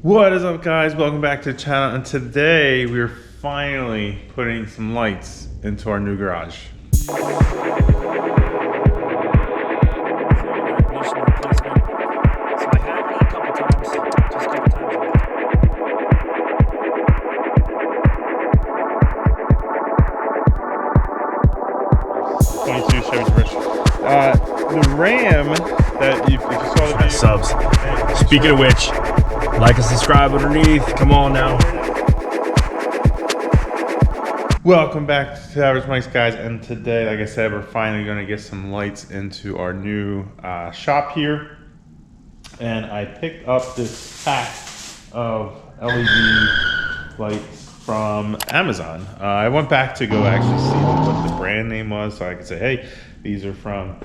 What is up, guys? Welcome back to the channel, and today we're finally putting some lights into our new garage. The Ram that if you saw the video, subs. Speaking of which, like and subscribe underneath. Come on now. Welcome back to Average Mics, guys, and today, like I said, we're finally going to get some lights into our new shop here. And I picked up this pack of LED lights from Amazon. I went back to go actually see what the brand name was, so I could say, hey, these are from,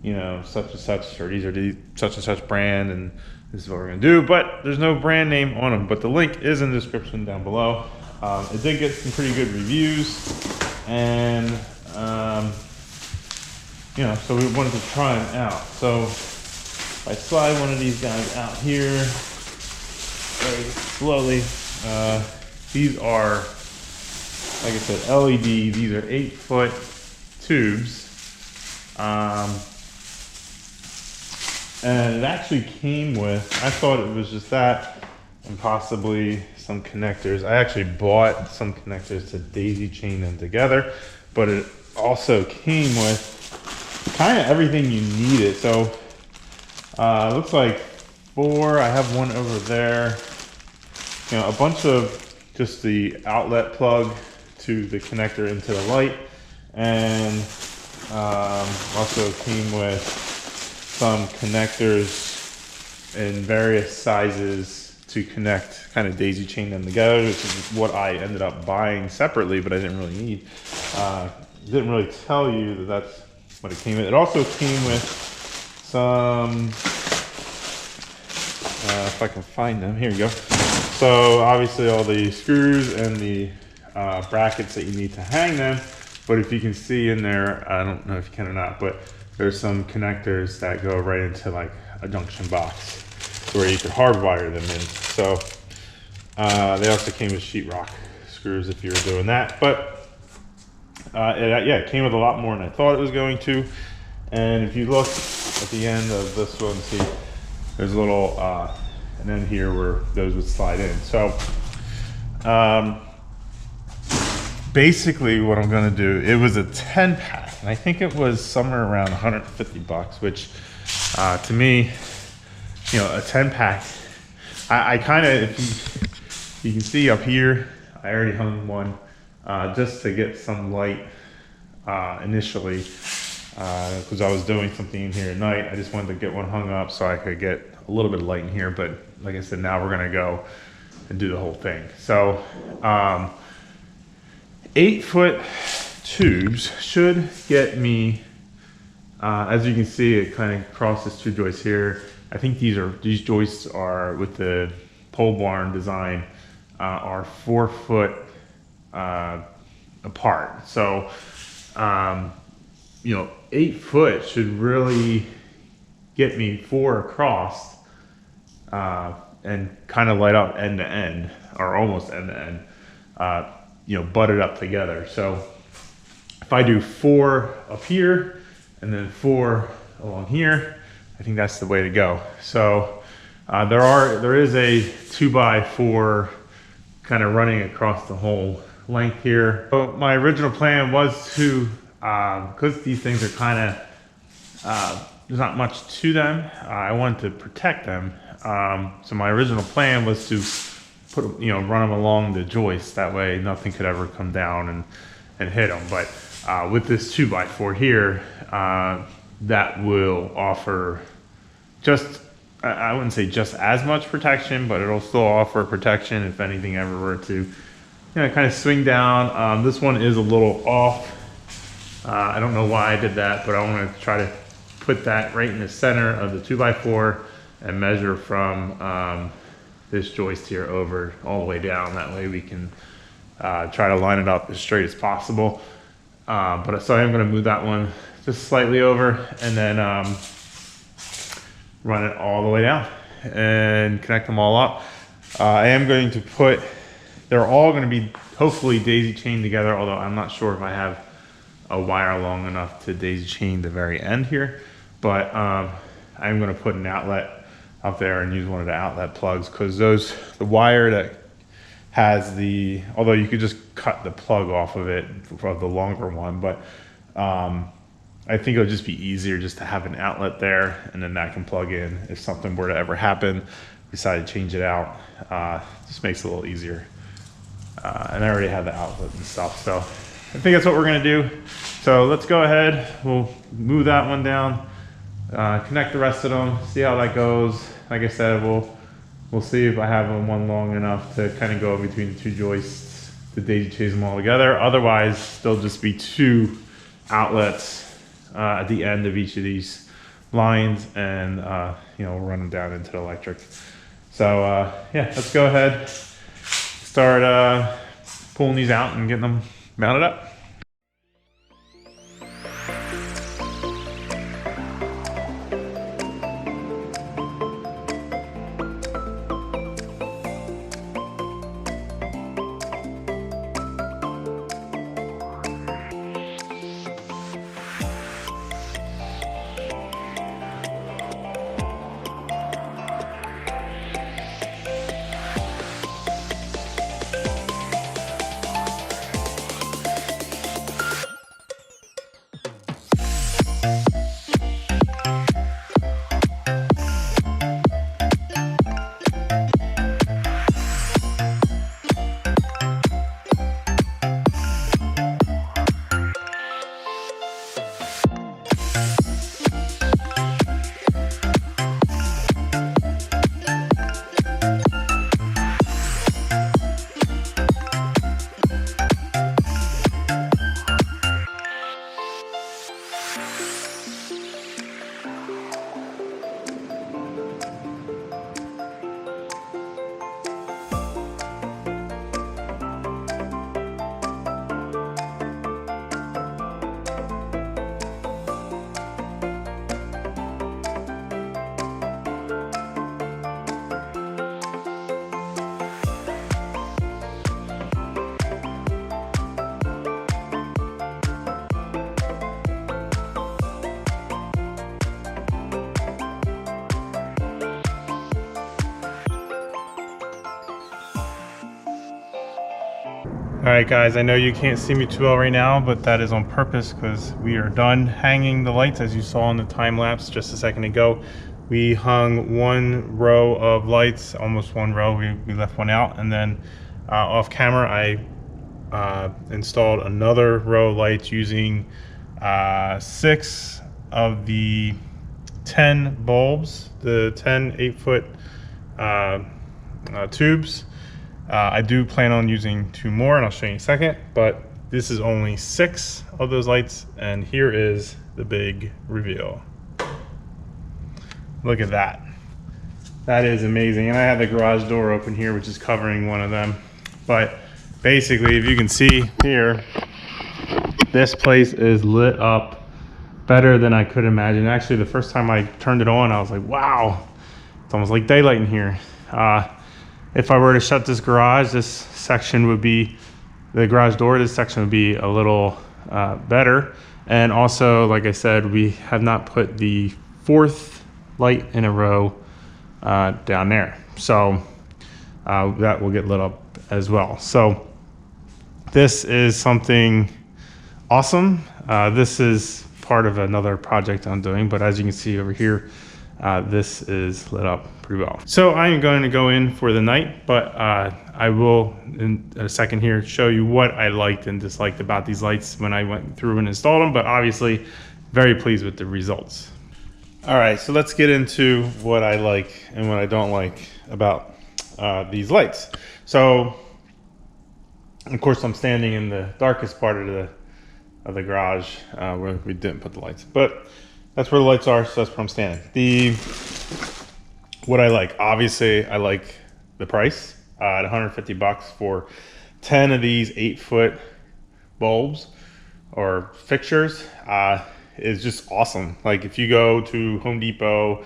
you know, such and such, or these are the such and such brand, and this is what we're gonna do. But there's no brand name on them, but the link is in the description down below. It did get some pretty good reviews, and you know, so we wanted to try them out. So if I slide one of these guys out here very slowly, these are, like I said, LED. These are 8-foot tubes. And it actually came with, I thought it was just that and possibly some connectors. I actually bought some connectors to daisy chain them together, but it also came with kind of everything you needed. So it looks like 4, I have one over there, you know, a bunch of just the outlet plug to the connector into the light, and also came with some connectors in various sizes to connect, kind of daisy chain them together, which is what I ended up buying separately, but I didn't really need. Didn't really tell you that that's what it came with. It also came with some, if I can find them, here you go. So obviously all the screws and the brackets that you need to hang them, but if you can see in there, I don't know if you can or not, but there's some connectors that go right into like a junction box where you could hardwire them in. So they also came with sheetrock screws if you were doing that. But it came with a lot more than I thought it was going to. And if you look at the end of this one, see there's a little an end here where those would slide in. So basically what I'm gonna do, it was a 10 pack. And I think it was somewhere around 150 bucks, which to me, you know, a 10 pack, I kind of, if you can see up here, I already hung one just to get some light initially, because I was doing something in here at night. I just wanted to get one hung up so I could get a little bit of light in here. But like I said, now we're gonna go and do the whole thing. So 8-foot tubes should get me, as you can see, it kind of crosses 2 joists here. I think these joists are, with the pole barn design, are 4 foot apart. So you know, 8 foot should really get me 4 across and kind of light up end to end, or almost end to end, you know, butted up together. So if I do 4 up here and then 4 along here, I think that's the way to go. So there is a 2x4 kind of running across the whole length here. So my original plan was to, because these things are kind of, there's not much to them, I wanted to protect them. So my original plan was to put, you know, run them along the joist. That way nothing could ever come down and hit them. But with this 2x4 here, that will offer just, I wouldn't say just as much protection, but it'll still offer protection if anything ever were to, you know, kind of swing down. This one is a little off. I don't know why I did that, but I want to try to put that right in the center of the 2x4 and measure from this joist here over all the way down. That way we can try to line it up as straight as possible. But so I'm going to move that one just slightly over, and then run it all the way down and connect them all up. I am going to put, they're all going to be hopefully daisy chained together, although I'm not sure if I have a wire long enough to daisy chain the very end here. But I'm going to put an outlet up there and use one of the outlet plugs, because the wire that has the, although you could just cut the plug off of it for the longer one, but I think it'll just be easier just to have an outlet there, and then that can plug in if something were to ever happen, decide to change it out. Just makes it a little easier. And I already have the outlet and stuff, so I think that's what we're gonna do. So let's go ahead, we'll move that one down, connect the rest of them, see how that goes. Like I said, we'll see if I have one long enough to kind of go between the two joists to daisy chain them all together. Otherwise, there'll just be two outlets at the end of each of these lines, and we'll run them down into the electric. So yeah, let's go ahead, start pulling these out and getting them mounted up. All right, guys, I know you can't see me too well right now, but that is on purpose because we are done hanging the lights, as you saw in the time lapse just a second ago. We hung one row of lights, almost one row. We left one out, and then off camera, I installed another row of lights using 6 of the 10 bulbs, the 10 8-foot tubes. I do plan on using 2 more, and I'll show you in a second, but this is only 6 of those lights, and here is the big reveal. Look at that. That is amazing. And I have the garage door open here, which is covering one of them. But basically, if you can see here, this place is lit up better than I could imagine. Actually, the first time I turned it on, I was like, wow, it's almost like daylight in here. If I were to shut this garage, this section would be, the garage door, this section would be a little better. And also, like I said, we have not put the 4th light in a row down there. So that will get lit up as well. So this is something awesome. This is part of another project I'm doing, but as you can see over here, this is lit up pretty well. So I am going to go in for the night, but I will in a second here show you what I liked and disliked about these lights when I went through and installed them, but obviously very pleased with the results. All right, so let's get into what I like and what I don't like about these lights. So of course I'm standing in the darkest part of the garage where we didn't put the lights, but that's where the lights are, so that's where I'm standing. What I like, obviously, I like the price at $150 for 10 of these 8-foot bulbs or fixtures is just awesome. Like if you go to Home Depot,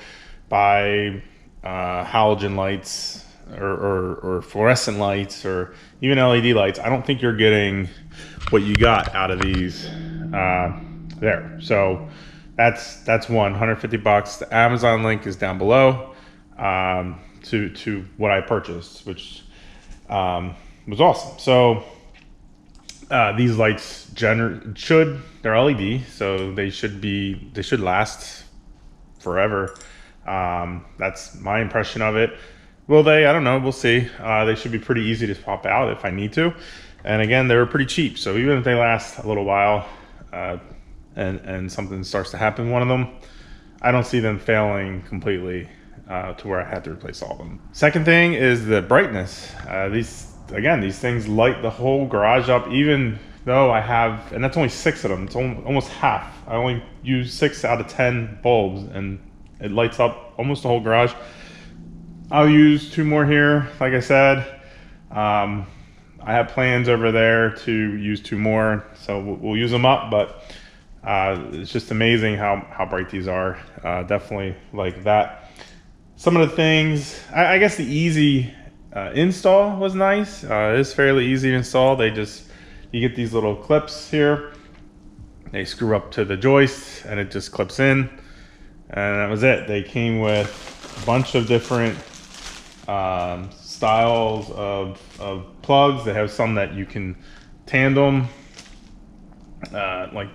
buy halogen lights, or fluorescent lights or even LED lights, I don't think you're getting what you got out of these there. So that's one, $150. The Amazon link is down below to what I purchased, which was awesome. So these lights they're LED, so they should last forever. That's my impression of it. Will they? I don't know. We'll see. They should be pretty easy to swap out if I need to. And again, they were pretty cheap. So even if they last a little while and something starts to happen to one of them, I don't see them failing completely to where I had to replace all of them. Second thing is the brightness. These things light the whole garage up, even though I have, and that's only 6 of them. It's almost half. I only use 6 out of 10 bulbs, and it lights up almost the whole garage. I'll use 2 more here, like I said. I have plans over there to use 2 more, so we'll use them up, but it's just amazing how bright these are. Definitely like that. Some of the things, I guess the easy install was nice. It is fairly easy to install. You get these little clips here. They screw up to the joist and it just clips in. And that was it. They came with a bunch of different styles of plugs. They have some that you can tandem, like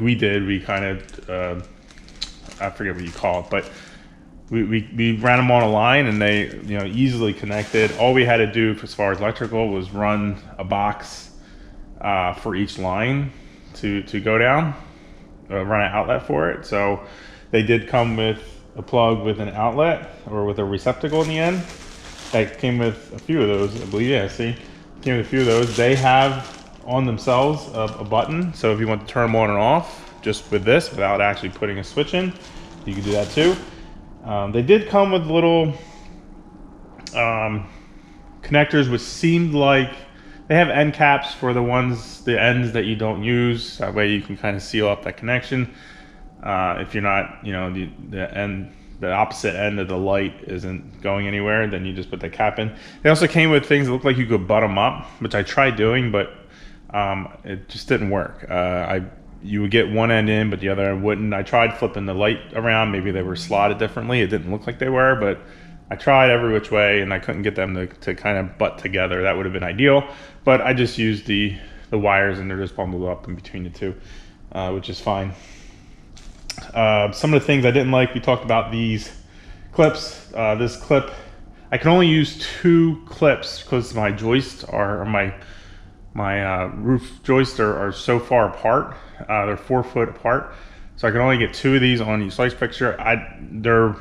we did. We kind of, I forget what you call it, but we ran them on a line and they easily connected. All we had to do as far as electrical was run a box for each line to go down, run an outlet for it. So they did come with a plug with an outlet or with a receptacle in the end. That came with a few of those, I believe. Yeah, see, came with a few of those. They have on themselves a button, so if you want to turn them on and off just with this without actually putting a switch in, you can do that too. They did come with little connectors, which seemed like they have end caps for the ends that you don't use. That way you can kind of seal up that connection. If you're not, the opposite end of the light isn't going anywhere, then you just put the cap in. They also came with things that looked like you could butt them up, which I tried doing, but it just didn't work. You would get one end in, but the other end wouldn't. I tried flipping the light around. Maybe they were slotted differently. It didn't look like they were, but I tried every which way and I couldn't get them to kind of butt together. That would have been ideal, but I just used the wires and they're just bundled up in between the two, which is fine. Some of the things I didn't like, we talked about these clips. This clip, I can only use 2 clips because my joists my roof joists are so far apart. They're 4 foot apart, so I can only get 2 of these on each slice fixture. They're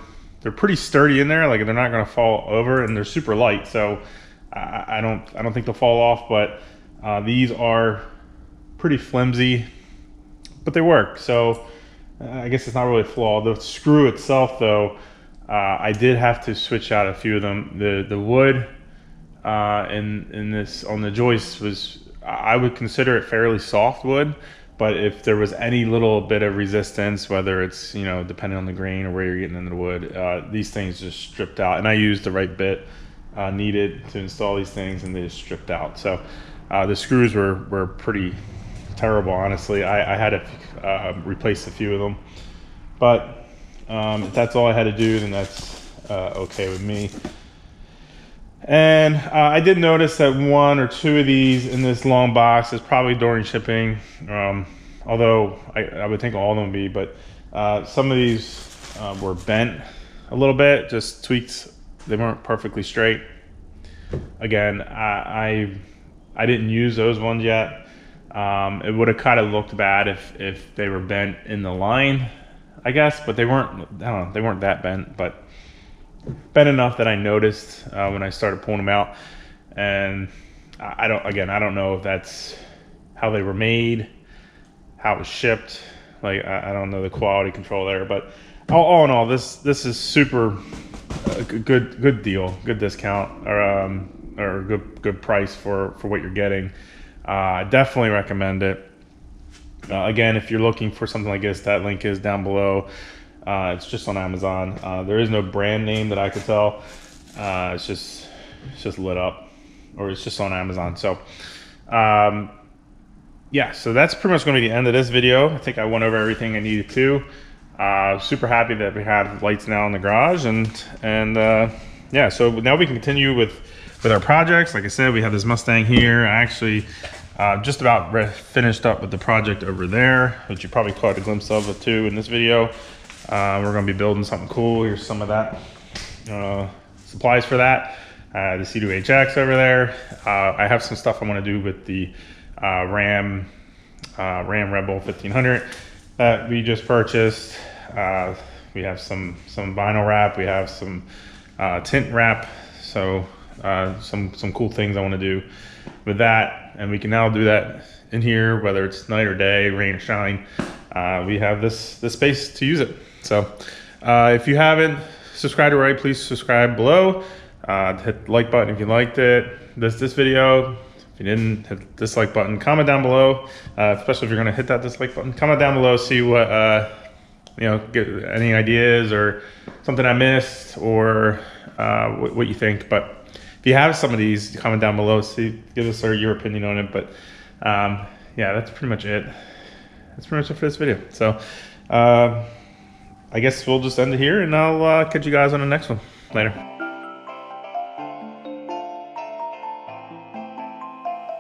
pretty sturdy in there, like they're not going to fall over, and they're super light, so I don't think they'll fall off. But these are pretty flimsy, but they work. So I guess it's not really a flaw. The screw itself, though, I did have to switch out a few of them. The wood in this on the joist was, I would consider it fairly soft wood, but if there was any little bit of resistance, whether it's depending on the grain or where you're getting into the wood, these things just stripped out. And I used the right bit needed to install these things, and they just stripped out. So the screws were pretty terrible, honestly. I had to replace a few of them, but if that's all I had to do, then that's okay with me. And I did notice that 1 or 2 of these in this long box is probably during shipping, although I would think all of them would be, but some of these were bent a little bit, just tweaked. They weren't perfectly straight. Again, I didn't use those ones yet. It would have kind of looked bad if they were bent in the line, I guess, but they weren't. I don't know, they weren't that bent, but bent enough that I noticed when I started pulling them out. And I don't know if that's how they were made, how it was shipped. Like I don't know the quality control there, but all in all, this is super good deal, good discount, or good price for what you're getting. I definitely recommend it. Again, if you're looking for something like this, that link is down below. It's just on Amazon. There is no brand name that I could tell. It's just It's just lit up, or it's just on Amazon. So yeah, so that's pretty much going to be the end of this video. I think I went over everything I needed to. Super happy that we have lights now in the garage, and yeah, so now we can continue with our projects. Like I said, we have this Mustang here. I actually just about finished up with the project over there, which you probably caught a glimpse of it too in this video. We're going to be building something cool. Here's some of that supplies for that. The C2HX over there. I have some stuff I want to do with the Ram Rebel 1500 that we just purchased. We have some vinyl wrap. We have some tint wrap. So some cool things I want to do with that, and we can now do that in here, whether it's night or day, rain or shine. We have this space to use it. So if you haven't subscribed already, please subscribe below. Hit the like button if you liked it, this video. If you didn't, hit the dislike button. Comment down below, especially if you're gonna hit that dislike button. Comment down below, see what you know, get any ideas or something I missed, or what you think. But if you have some of these, comment down below, give us your opinion on it. But yeah, that's pretty much it. That's pretty much it for this video. So I guess we'll just end it here, and I'll catch you guys on the next one. Later.